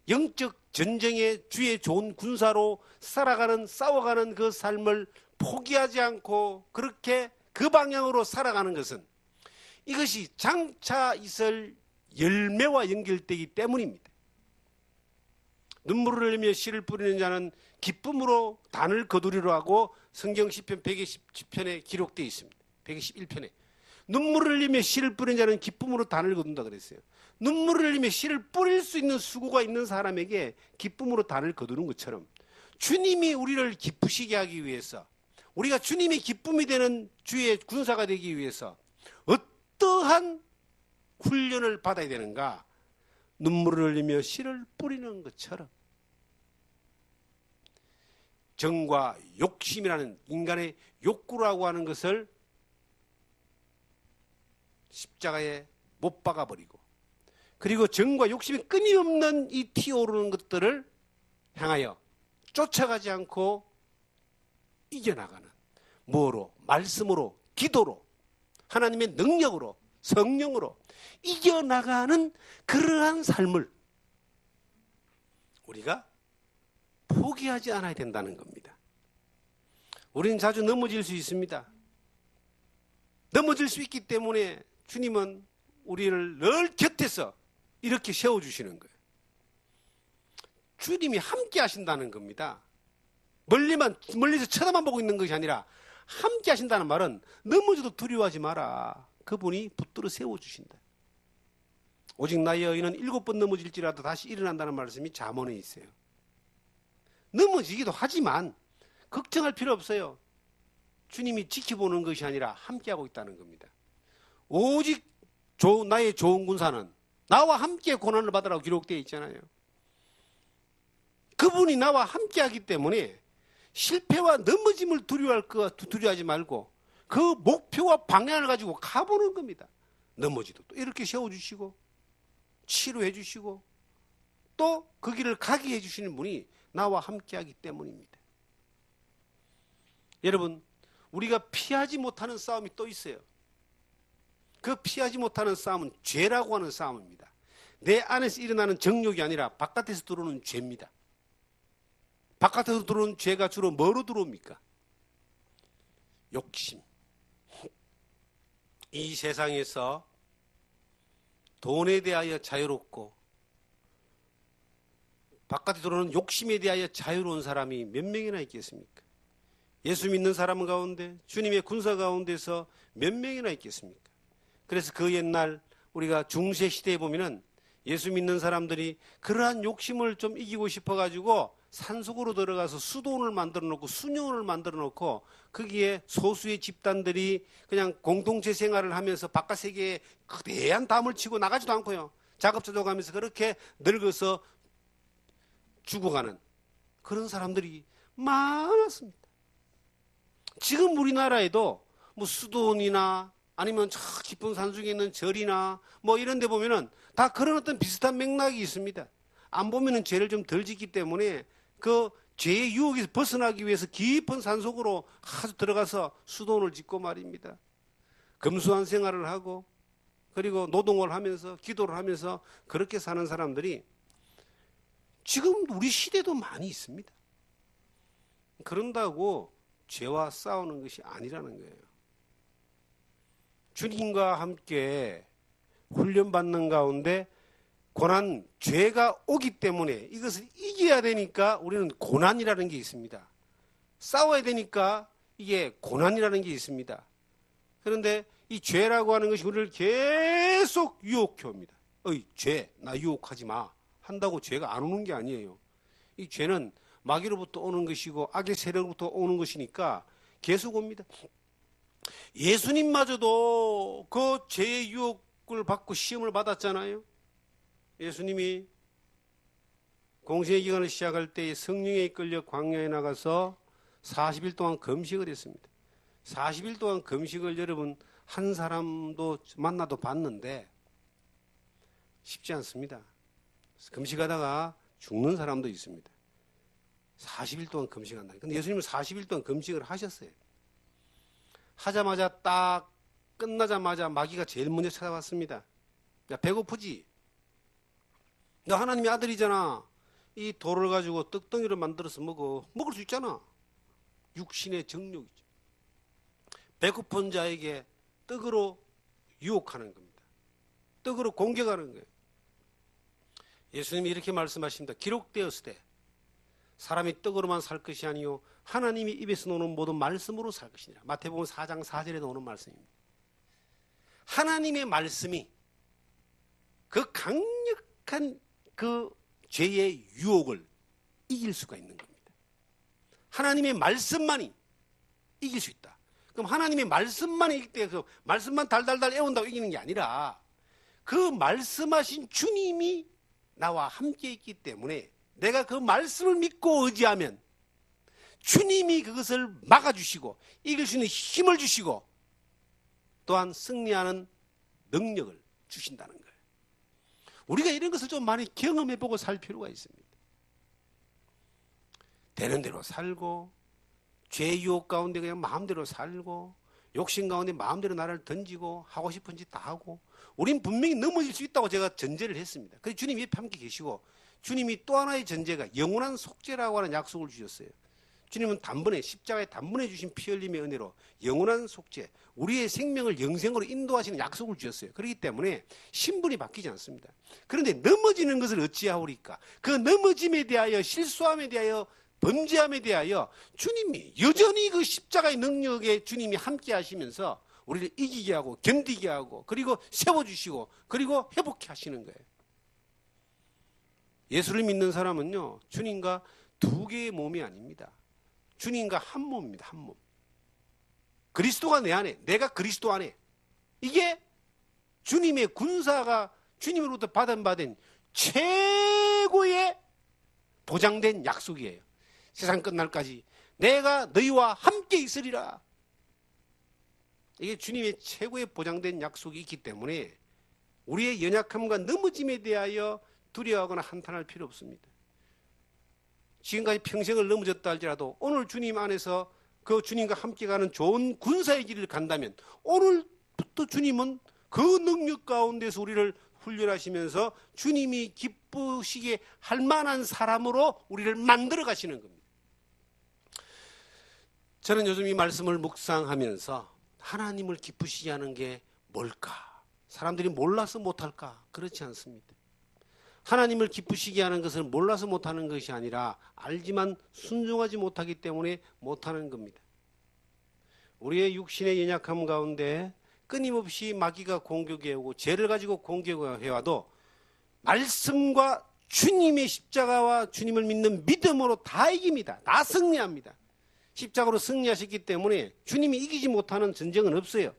영적 전쟁의 주의 좋은 군사로 살아가는 싸워가는 그 삶을 포기하지 않고 그렇게 그 방향으로 살아가는 것은 이것이 장차 있을 열매와 연결되기 때문입니다. 눈물을 흘리며 씨를 뿌리는 자는 기쁨으로 단을 거두리로 하고 성경 시편 120편에 기록되어 있습니다. 121편에 눈물을 흘리며 씨를 뿌리는 자는 기쁨으로 단을 거둔다 그랬어요. 눈물을 흘리며 씨를 뿌릴 수 있는 수고가 있는 사람에게 기쁨으로 단을 거두는 것처럼 주님이 우리를 기쁘시게 하기 위해서 우리가 주님의 기쁨이 되는 주의 군사가 되기 위해서 어떠한 훈련을 받아야 되는가? 눈물을 흘리며 씨를 뿌리는 것처럼 정과 욕심이라는 인간의 욕구라고 하는 것을 십자가에 못 박아버리고 그리고 정과 욕심이 끊임없는 이 튀어오르는 것들을 향하여 쫓아가지 않고 이겨나가는 뭐로? 말씀으로, 기도로, 하나님의 능력으로, 성령으로 이겨나가는 그러한 삶을 우리가 포기하지 않아야 된다는 겁니다. 우리는 자주 넘어질 수 있습니다. 넘어질 수 있기 때문에 주님은 우리를 늘 곁에서 이렇게 세워주시는 거예요. 주님이 함께 하신다는 겁니다. 멀리서 쳐다만 보고 있는 것이 아니라 함께 하신다는 말은 넘어져도 두려워하지 마라. 그분이 붙들어 세워주신다. 오직 나의 여인은 7번 넘어질지라도 다시 일어난다는 말씀이 잠언에 있어요. 넘어지기도 하지만 걱정할 필요 없어요. 주님이 지켜보는 것이 아니라 함께하고 있다는 겁니다. 오직 나의 좋은 군사는 나와 함께 고난을 받으라고 기록되어 있잖아요. 그분이 나와 함께하기 때문에 실패와 넘어짐을 두려워하지 말고 그 목표와 방향을 가지고 가보는 겁니다. 넘어지도 또 이렇게 세워주시고 치료해 주시고 또 그 길을 가게 해주시는 분이 나와 함께하기 때문입니다. 여러분, 우리가 피하지 못하는 싸움이 또 있어요. 그 피하지 못하는 싸움은 죄라고 하는 싸움입니다. 내 안에서 일어나는 정욕이 아니라 바깥에서 들어오는 죄입니다. 바깥에서 들어오는 죄가 주로 뭐로 들어옵니까? 욕심. 이 세상에서 돈에 대하여 자유롭고 바깥에 들어오는 욕심에 대하여 자유로운 사람이 몇 명이나 있겠습니까? 예수 믿는 사람 가운데, 주님의 군사 가운데서 몇 명이나 있겠습니까? 그래서 그 옛날 우리가 중세 시대에 보면은 예수 믿는 사람들이 그러한 욕심을 좀 이기고 싶어가지고 산속으로 들어가서 수도원을 만들어 놓고 수녀원을 만들어 놓고 거기에 소수의 집단들이 그냥 공동체 생활을 하면서 바깥 세계에 거대한 담을 치고 나가지도 않고요. 작업자족하면서 그렇게 늙어서 죽어가는 그런 사람들이 많았습니다. 지금 우리나라에도 뭐 수도원이나 아니면 저 깊은 산속에 있는 절이나 뭐 이런 데 보면은 다 그런 어떤 비슷한 맥락이 있습니다. 안 보면은 죄를 좀 덜 짓기 때문에 그 죄의 유혹에서 벗어나기 위해서 깊은 산속으로 아주 들어가서 수도원을 짓고 말입니다. 검소한 생활을 하고 그리고 노동을 하면서 기도를 하면서 그렇게 사는 사람들이 지금 우리 시대도 많이 있습니다. 그런다고 죄와 싸우는 것이 아니라는 거예요. 주님과 함께 훈련받는 가운데 고난, 죄가 오기 때문에 이것을 이겨야 되니까 우리는 고난이라는 게 있습니다. 싸워야 되니까 이게 고난이라는 게 있습니다. 그런데 이 죄라고 하는 것이 우리를 계속 유혹해 옵니다. 어이, 죄, 나 유혹하지 마. 한다고 죄가 안 오는 게 아니에요. 이 죄는 마귀로부터 오는 것이고 악의 세력으로부터 오는 것이니까 계속 옵니다. 예수님마저도 그 죄의 유혹을 받고 시험을 받았잖아요. 예수님이 공생의 기간을 시작할 때 성령에 이끌려 광야에 나가서 40일 동안 금식을 했습니다. 40일 동안 금식을 여러분 한 사람도 만나도 봤는데 쉽지 않습니다. 금식하다가 죽는 사람도 있습니다. 40일 동안 금식한다. 근데 예수님은 40일 동안 금식을 하셨어요. 하자마자 딱 끝나자마자 마귀가 제일 먼저 찾아왔습니다. 야, 배고프지? 너 하나님의 아들이잖아. 이 돌을 가지고 떡덩이를 만들어서 먹을 수 있잖아. 육신의 정욕이죠. 배고픈 자에게 떡으로 유혹하는 겁니다. 떡으로 공격하는 거예요. 예수님이 이렇게 말씀하십니다. 기록되었으되 사람이 떡으로만 살 것이 아니요 하나님이 입에서 나오는 모든 말씀으로 살 것이니라. 마태복음 4장 4절에 나오는 말씀입니다. 하나님의 말씀이 그 강력한 그 죄의 유혹을 이길 수가 있는 겁니다. 하나님의 말씀만이 이길 수 있다. 그럼 하나님의 말씀만 이길 때 그 말씀만 달달달 애운다고 이기는 게 아니라 그 말씀하신 주님이 나와 함께 있기 때문에 내가 그 말씀을 믿고 의지하면 주님이 그것을 막아주시고 이길 수 있는 힘을 주시고 또한 승리하는 능력을 주신다는 거예요. 우리가 이런 것을 좀 많이 경험해보고 살 필요가 있습니다. 되는 대로 살고 죄의 유혹 가운데 그냥 마음대로 살고 욕심 가운데 마음대로 나를 던지고 하고 싶은 짓 다 하고 우린 분명히 넘어질 수 있다고 제가 전제를 했습니다. 그래서 주님이 옆에 함께 계시고 주님이 또 하나의 전제가 영원한 속죄라고 하는 약속을 주셨어요. 주님은 단번에 십자가에 단번에 주신 피 흘림의 은혜로 영원한 속죄, 우리의 생명을 영생으로 인도하시는 약속을 주셨어요. 그렇기 때문에 신분이 바뀌지 않습니다. 그런데 넘어지는 것을 어찌하오리까? 그 넘어짐에 대하여 실수함에 대하여 범죄함에 대하여 주님이 여전히 그 십자가의 능력에 주님이 함께 하시면서 우리를 이기게 하고 견디게 하고 그리고 세워주시고 그리고 회복해 하시는 거예요. 예수를 믿는 사람은요, 주님과 두 개의 몸이 아닙니다. 주님과 한 몸입니다. 한 몸. 그리스도가 내 안에, 내가 그리스도 안에. 이게 주님의 군사가 주님으로부터 받은 최고의 보장된 약속이에요. 세상 끝날까지 내가 너희와 함께 있으리라. 이게 주님의 최고의 보장된 약속이 있기 때문에 우리의 연약함과 넘어짐에 대하여 두려워하거나 한탄할 필요 없습니다. 지금까지 평생을 넘어졌다 할지라도 오늘 주님 안에서 그 주님과 함께 가는 좋은 군사의 길을 간다면 오늘부터 주님은 그 능력 가운데서 우리를 훈련하시면서 주님이 기쁘시게 할 만한 사람으로 우리를 만들어 가시는 겁니다. 저는 요즘 이 말씀을 묵상하면서 하나님을 기쁘시게 하는 게 뭘까? 사람들이 몰라서 못할까? 그렇지 않습니다. 하나님을 기쁘시게 하는 것은 몰라서 못하는 것이 아니라 알지만 순종하지 못하기 때문에 못하는 겁니다. 우리의 육신의 연약함 가운데 끊임없이 마귀가 공격해오고 죄를 가지고 공격해와도 말씀과 주님의 십자가와 주님을 믿는 믿음으로 다 이깁니다. 다 승리합니다. 십자가로 승리하셨기 때문에 주님이 이기지 못하는 전쟁은 없어요.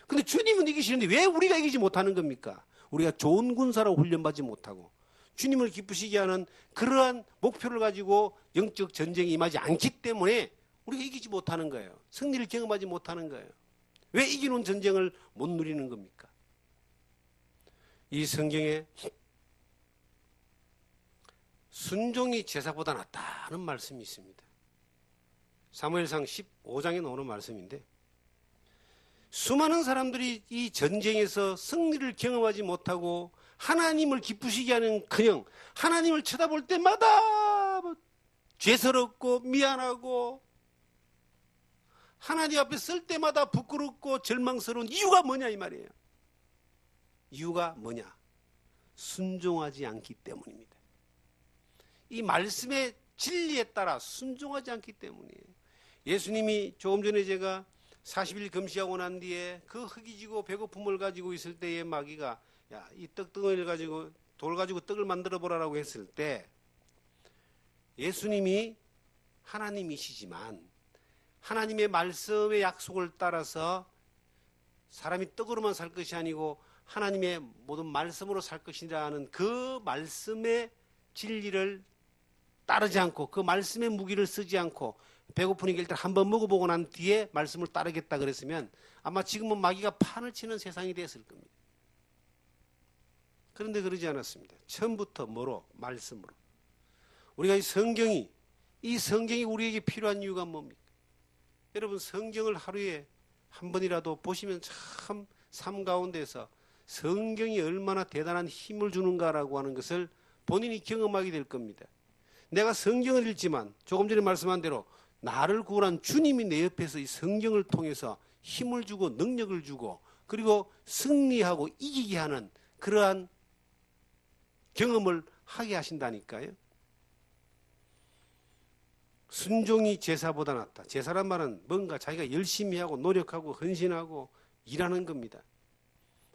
근데 주님은 이기시는데 왜 우리가 이기지 못하는 겁니까? 우리가 좋은 군사로 훈련받지 못하고 주님을 기쁘시게 하는 그러한 목표를 가지고 영적 전쟁이 임하지 않기 때문에 우리가 이기지 못하는 거예요. 승리를 경험하지 못하는 거예요. 왜 이기는 전쟁을 못 누리는 겁니까? 이 성경에 순종이 제사보다 낫다는 말씀이 있습니다. 사무엘상 15장에 나오는 말씀인데 수많은 사람들이 이 전쟁에서 승리를 경험하지 못하고 하나님을 기쁘시게 하는 그냥 하나님을 쳐다볼 때마다 죄스럽고 미안하고 하나님 앞에 설 때마다 부끄럽고 절망스러운 이유가 뭐냐 이 말이에요. 이유가 뭐냐? 순종하지 않기 때문입니다. 이 말씀의 진리에 따라 순종하지 않기 때문이에요. 예수님이 조금 전에 제가 40일 금식하고 난 뒤에 그 허기지고 배고픔을 가지고 있을 때에 마귀가 야, 이 떡덩어리를 가지고 돌 가지고 떡을 만들어 보라라고 했을 때 예수님이 하나님이시지만 하나님의 말씀의 약속을 따라서 사람이 떡으로만 살 것이 아니고 하나님의 모든 말씀으로 살 것이라는 그 말씀의 진리를 따르지 않고 그 말씀의 무기를 쓰지 않고 배고프니까 일단 한번 먹어보고 난 뒤에 말씀을 따르겠다 그랬으면 아마 지금은 마귀가 판을 치는 세상이 됐을 겁니다. 그런데 그러지 않았습니다. 처음부터 뭐로? 말씀으로. 우리가 이 성경이 우리에게 필요한 이유가 뭡니까? 여러분 성경을 하루에 한 번이라도 보시면 참 삶 가운데서 성경이 얼마나 대단한 힘을 주는가라고 하는 것을 본인이 경험하게 될 겁니다. 내가 성경을 읽지만 조금 전에 말씀한 대로 나를 구원한 주님이 내 옆에서 이 성경을 통해서 힘을 주고 능력을 주고 그리고 승리하고 이기게 하는 그러한 경험을 하게 하신다니까요. 순종이 제사보다 낫다. 제사란 말은 뭔가 자기가 열심히 하고 노력하고 헌신하고 일하는 겁니다.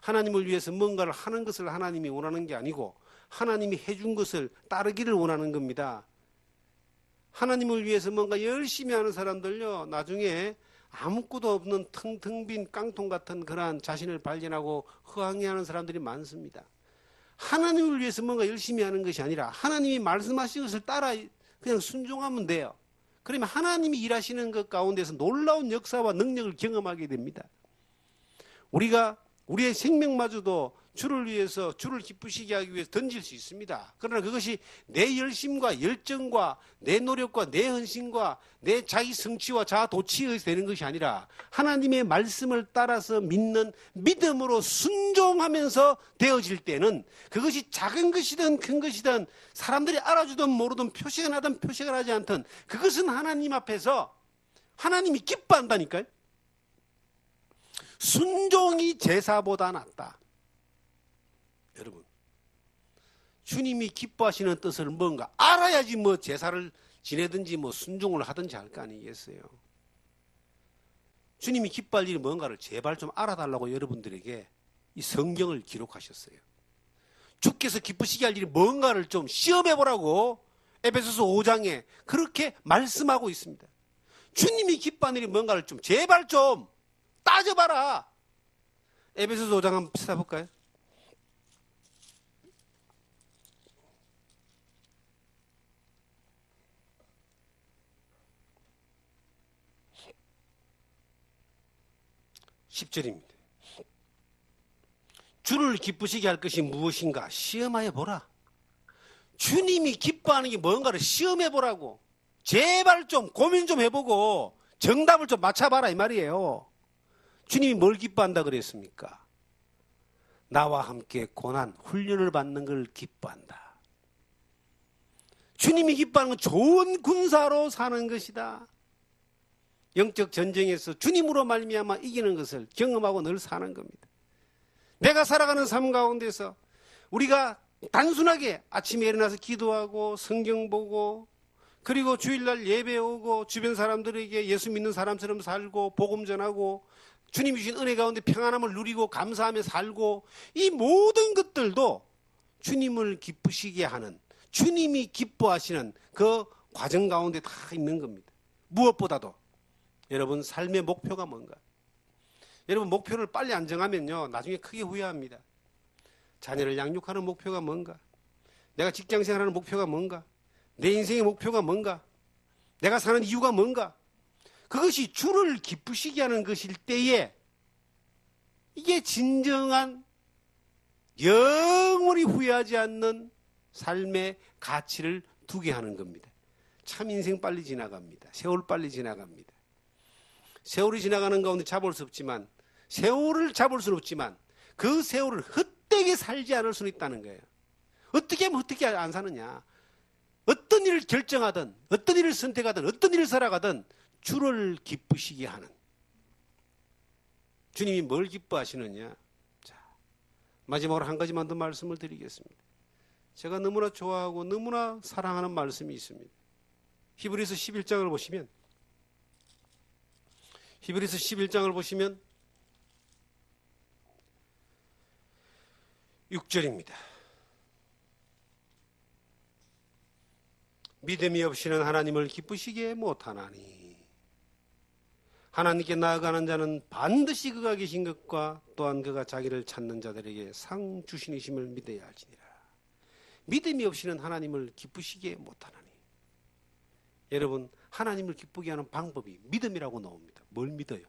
하나님을 위해서 뭔가를 하는 것을 하나님이 원하는 게 아니고 하나님이 해준 것을 따르기를 원하는 겁니다. 하나님을 위해서 뭔가 열심히 하는 사람들요, 나중에 아무것도 없는 텅텅 빈 깡통 같은 그러한 자신을 발견하고 허황해하는 사람들이 많습니다. 하나님을 위해서 뭔가 열심히 하는 것이 아니라 하나님이 말씀하신 것을 따라 그냥 순종하면 돼요. 그러면 하나님이 일하시는 것 가운데서 놀라운 역사와 능력을 경험하게 됩니다. 우리가 우리의 생명마저도 주를 위해서 주를 기쁘시게 하기 위해서 던질 수 있습니다. 그러나 그것이 내 열심과 열정과 내 노력과 내 헌신과 내 자기 성취와 자아 도취에 의해서 되는 것이 아니라 하나님의 말씀을 따라서 믿는 믿음으로 순종하면서 되어질 때는 그것이 작은 것이든 큰 것이든 사람들이 알아주든 모르든 표시가 나든 표시가 나지 않든 그것은 하나님 앞에서 하나님이 기뻐한다니까요. 순종이 제사보다 낫다. 여러분, 주님이 기뻐하시는 뜻을 뭔가 알아야지 뭐 제사를 지내든지 뭐 순종을 하든지 할 거 아니겠어요. 주님이 기뻐할 일이 뭔가를 제발 좀 알아달라고 여러분들에게 이 성경을 기록하셨어요. 주께서 기쁘시게 할 일이 뭔가를 좀 시험해보라고 에베소서 5장에 그렇게 말씀하고 있습니다. 주님이 기뻐하는 일이 뭔가를 좀 제발 좀 따져봐라. 에베소서 5장 한번 찾아볼까요? (10절입니다) 주를 기쁘시게 할 것이 무엇인가 시험하여 보라. 주님이 기뻐하는 게 뭔가를 시험해 보라고. 제발 좀 고민 좀 해보고 정답을 좀 맞춰봐라 이 말이에요. 주님이 뭘 기뻐한다 그랬습니까? 나와 함께 고난, 훈련을 받는 걸 기뻐한다. 주님이 기뻐하는 건 좋은 군사로 사는 것이다. 영적 전쟁에서 주님으로 말미암아 이기는 것을 경험하고 늘 사는 겁니다. 내가 살아가는 삶 가운데서 우리가 단순하게 아침에 일어나서 기도하고 성경 보고 그리고 주일날 예배 오고 주변 사람들에게 예수 믿는 사람처럼 살고 복음 전하고 주님이 주신 은혜 가운데 평안함을 누리고 감사하며 살고 이 모든 것들도 주님을 기쁘시게 하는 주님이 기뻐하시는 그 과정 가운데 다 있는 겁니다. 무엇보다도 여러분 삶의 목표가 뭔가? 여러분 목표를 빨리 안 정하면요 나중에 크게 후회합니다. 자녀를 양육하는 목표가 뭔가? 내가 직장생활하는 목표가 뭔가? 내 인생의 목표가 뭔가? 내가 사는 이유가 뭔가? 그것이 주를 기쁘시게 하는 것일 때에 이게 진정한 영원히 후회하지 않는 삶의 가치를 두게 하는 겁니다. 참 인생 빨리 지나갑니다. 세월 빨리 지나갑니다. 세월이 지나가는 가운데 잡을 수 없지만 세월을 잡을 수는 없지만 그 세월을 헛되게 살지 않을 수는 있다는 거예요. 어떻게 하면 어떻게 안 사느냐. 어떤 일을 결정하든 어떤 일을 선택하든 어떤 일을 살아가든 주를 기쁘시게 하는 주님이 뭘 기뻐하시느냐. 자, 마지막으로 한 가지만 더 말씀을 드리겠습니다. 제가 너무나 좋아하고 너무나 사랑하는 말씀이 있습니다. 히브리서 11장을 보시면 히브리서 11장을 보시면 6절입니다. 믿음이 없이는 하나님을 기쁘시게 못하나니 하나님께 나아가는 자는 반드시 그가 계신 것과 또한 그가 자기를 찾는 자들에게 상 주시니심을 믿어야 할지니라. 믿음이 없이는 하나님을 기쁘시게 못하나니. 여러분 하나님을 기쁘게 하는 방법이 믿음이라고 나옵니다. 뭘 믿어요?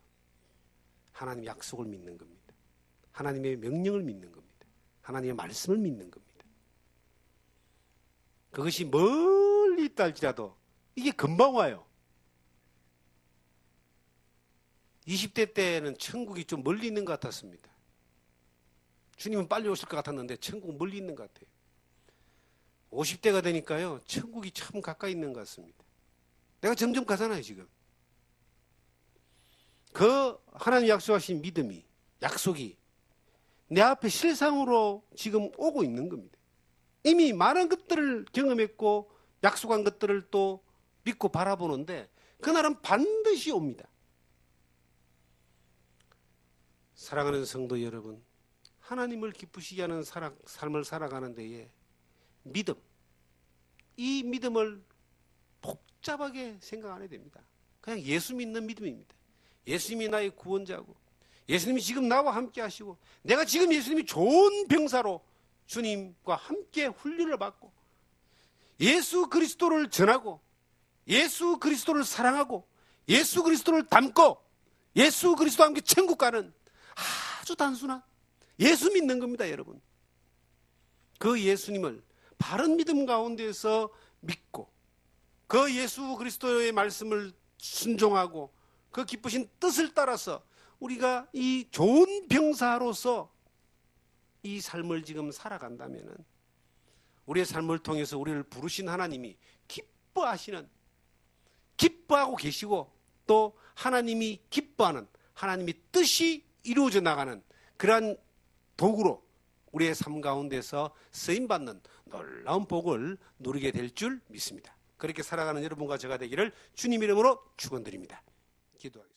하나님의 약속을 믿는 겁니다. 하나님의 명령을 믿는 겁니다. 하나님의 말씀을 믿는 겁니다. 그것이 멀리 있다 할지라도 이게 금방 와요. 20대 때는 천국이 좀 멀리 있는 것 같았습니다. 주님은 빨리 오실 것 같았는데 천국은 멀리 있는 것 같아요. 50대가 되니까요 천국이 참 가까이 있는 것 같습니다. 내가 점점 가잖아요 지금. 그 하나님 약속하신 믿음이 약속이 내 앞에 실상으로 지금 오고 있는 겁니다. 이미 많은 것들을 경험했고 약속한 것들을 또 믿고 바라보는데 그날은 반드시 옵니다. 사랑하는 성도 여러분, 하나님을 기쁘시게 하는 삶을 살아가는 데에 믿음, 이 믿음을 복잡하게 생각 안 해도 됩니다. 그냥 예수 믿는 믿음입니다. 예수님이 나의 구원자고 예수님이 지금 나와 함께 하시고 내가 지금 예수님이 좋은 병사로 주님과 함께 훈련을 받고 예수 그리스도를 전하고 예수 그리스도를 사랑하고 예수 그리스도를 닮고 예수 그리스도와 함께 천국 가는 아주 단순한 예수 믿는 겁니다, 여러분. 그 예수님을 바른 믿음 가운데서 믿고 그 예수 그리스도의 말씀을 순종하고 그 기쁘신 뜻을 따라서 우리가 이 좋은 병사로서 이 삶을 지금 살아간다면 우리의 삶을 통해서 우리를 부르신 하나님이 기뻐하고 계시고 또 하나님이 기뻐하는 하나님의 뜻이 이루어져 나가는 그러한 도구로 우리의 삶 가운데서 쓰임받는 놀라운 복을 누리게 될 줄 믿습니다. 그렇게 살아가는 여러분과 제가 되기를 주님 이름으로 축원드립니다. 기도하겠습니다.